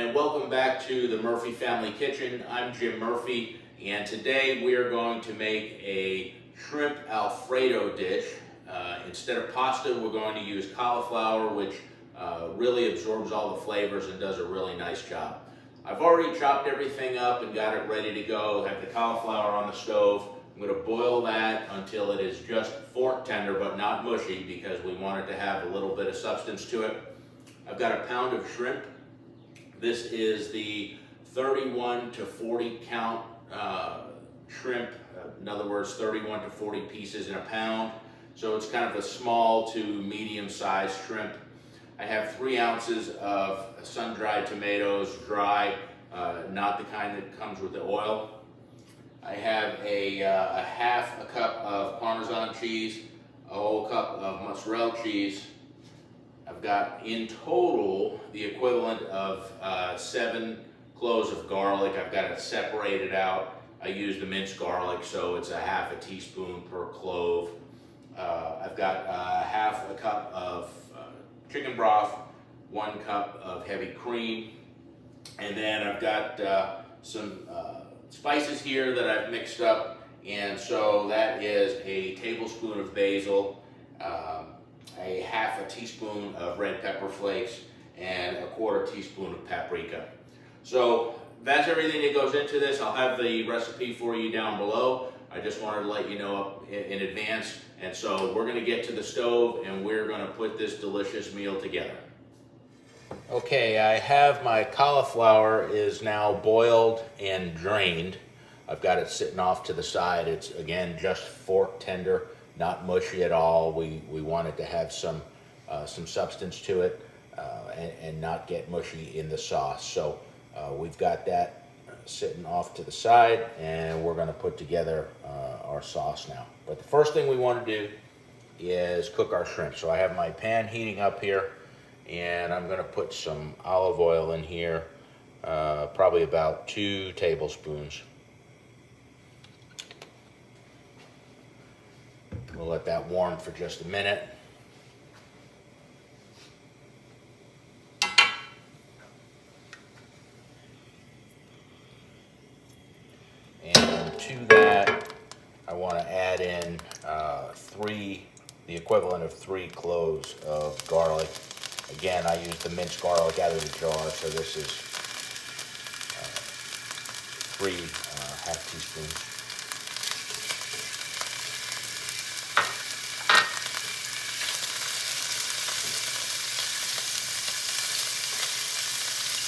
and welcome back to the Murphy Family Kitchen. I'm Jim Murphy, and today we are going to make a shrimp Alfredo dish. Instead of pasta, we're going to use cauliflower, which really absorbs all the flavors and does a really nice job. I've already chopped everything up and got it ready to go. I have the cauliflower on the stove. I'm going to boil that until it is just fork tender but not mushy, because we want it to have a little bit of substance to it. I've got a pound of shrimp. This is the 31 to 40 count shrimp. In other words, 31 to 40 pieces in a pound. So it's kind of a small to medium sized shrimp. I have 3 ounces of sun-dried tomatoes, dry, not the kind that comes with the oil. I have a half a cup of Parmesan cheese, a whole cup of mozzarella cheese. I've got in total the equivalent of 7 cloves of garlic. I've got it separated out. I use the minced garlic, so it's a half a teaspoon per clove. I've got half a cup of chicken broth, 1 cup of heavy cream, and then I've got some spices here that I've mixed up, and so that is a tablespoon of basil, a half a teaspoon of red pepper flakes, and a 1/4 teaspoon of paprika. So that's everything that goes into this. I'll have the recipe for you down below. I just wanted to let you know in advance. And so we're going to get to the stove and we're going to put this delicious meal together. Okay, I have my cauliflower is now boiled and drained. I've got it sitting off to the side. It's, again, just fork tender, not mushy at all. We want it to have some substance to it and not get mushy in the sauce. So we've got that sitting off to the side, and we're going to put together our sauce now. But the first thing we want to do is cook our shrimp. So I have my pan heating up here, and I'm going to put some olive oil in here, probably about 2 tablespoons. We'll let that warm for just a minute. And to that, I want to add in the equivalent of 3 cloves of garlic. Again, I use the minced garlic out of the jar, so this is 3 half teaspoons.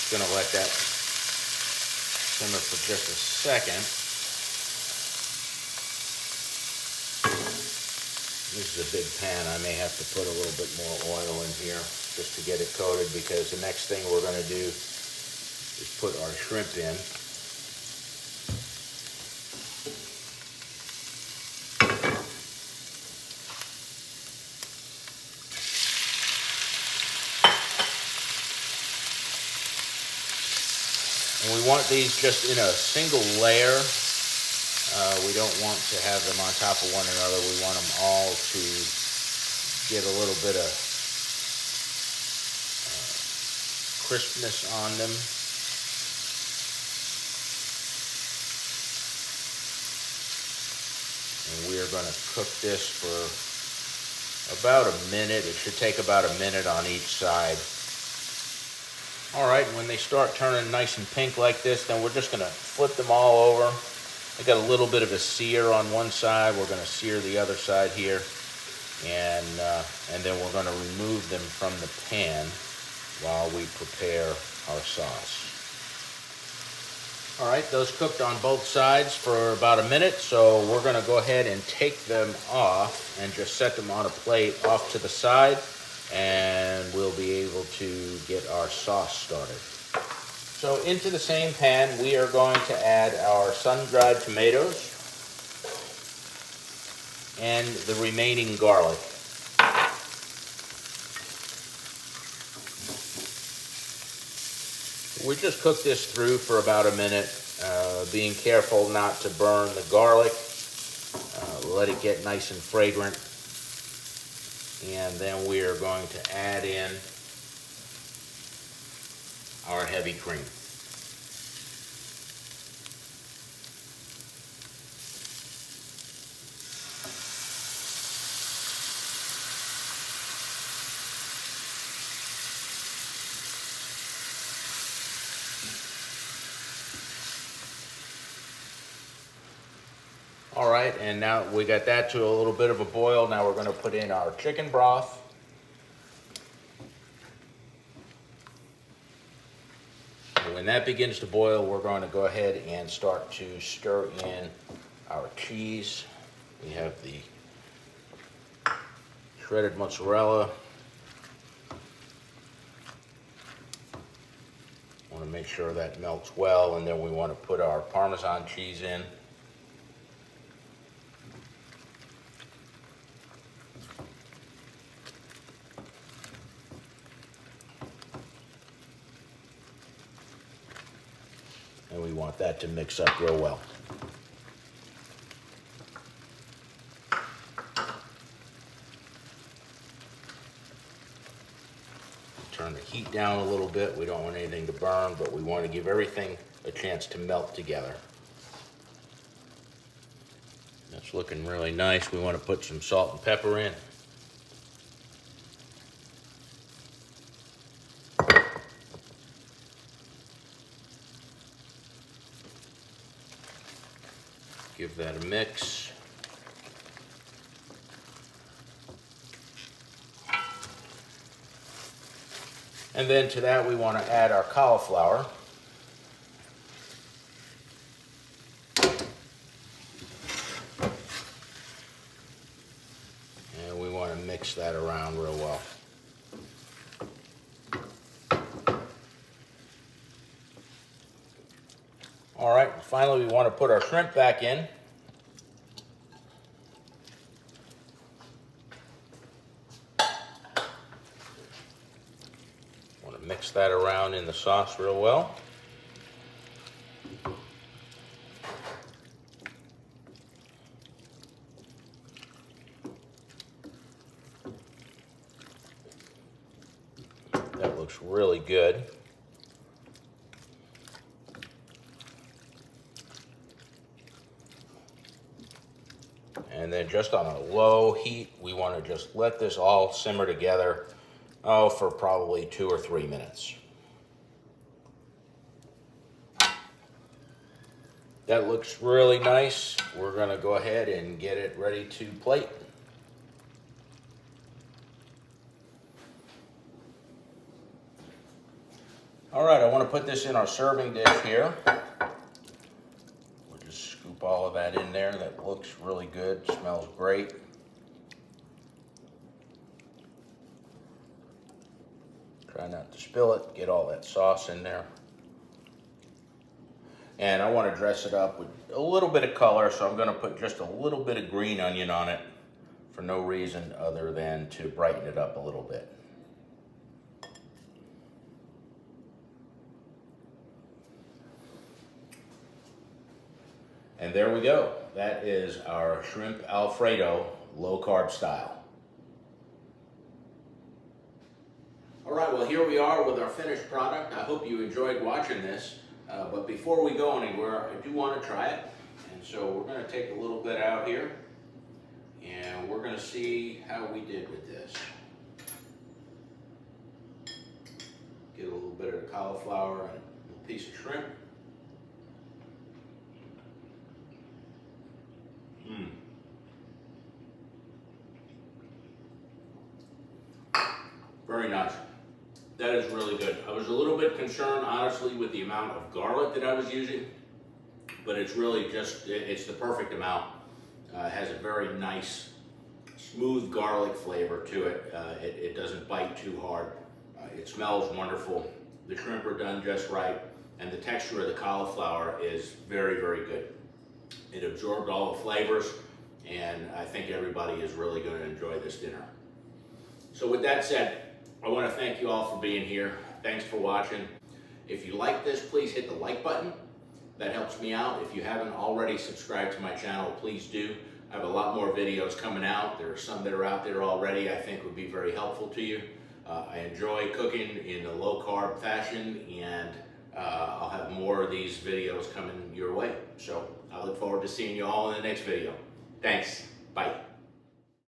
Going to let that simmer for just a second. This is a big pan. I may have to put a little bit more oil in here just to get it coated, because the next thing we're going to do is put our shrimp in. And we want these just in a single layer. We don't want to have them on top of one another. We want them all to get a little bit of crispness on them. And we are going to cook this for about a minute. It should take about a minute on each side. All right, when they start turning nice and pink like this, then we're just going to flip them all over. I got a little bit of a sear on one side. We're going to sear the other side here, and then we're going to remove them from the pan while we prepare our sauce. All right, those cooked on both sides for about a minute, so we're going to go ahead and take them off and just set them on a plate off to the side, and we'll be able to get our sauce started. So into the same pan, we are going to add our sun-dried tomatoes and the remaining garlic. We just cook this through for about a minute, being careful not to burn the garlic. Let it get nice and fragrant. And then we are going to add in our heavy cream. All right, and now we got that to a little bit of a boil. Now we're going to put in our chicken broth. And when that begins to boil, we're going to go ahead and start to stir in our cheese. We have the shredded mozzarella. Want to make sure that melts well, and then we want to put our Parmesan cheese in. And we want that to mix up real well. Turn the heat down a little bit. We don't want anything to burn, but we want to give everything a chance to melt together. That's looking really nice. We want to put some salt and pepper in. Give that a mix. And then to that we want to add our cauliflower. And we want to mix that around real well. All right, finally we want to put our shrimp back in. Want to mix that around in the sauce real well. That looks really good. And then just on a low heat, we want to just let this all simmer together, for probably 2 or 3 minutes. That looks really nice. We're going to go ahead and get it ready to plate. All right, I want to put this in our serving dish here. We'll just scoop all of that in there. That looks really good, smells great. Try not to spill it, get all that sauce in there. And I want to dress it up with a little bit of color, so I'm going to put just a little bit of green onion on it for no reason other than to brighten it up a little bit. And there we go. That is our shrimp Alfredo, low carb style. All right, well here we are with our finished product. I hope you enjoyed watching this. But before we go anywhere, I do want to try it. And so we're going to take a little bit out here. And we're going to see how we did with this. Get a little bit of the cauliflower and a piece of shrimp. Very nice. That is really good. I was a little bit concerned, honestly, with the amount of garlic that I was using, but it's really just, it's the perfect amount. It has a very nice, smooth garlic flavor to it. It doesn't bite too hard. It smells wonderful. The shrimp are done just right, and the texture of the cauliflower is very, very good. It absorbed all the flavors, and I think everybody is really going to enjoy this dinner. So with that said, I want to thank you all for being here. Thanks for watching. If you like this, please hit the like button. That helps me out. If you haven't already subscribed to my channel, please do. I have a lot more videos coming out. There are some that are out there already I think would be very helpful to you. I enjoy cooking in a low carb fashion, and I'll have more of these videos coming your way. So I look forward to seeing you all in the next video. Thanks. Bye.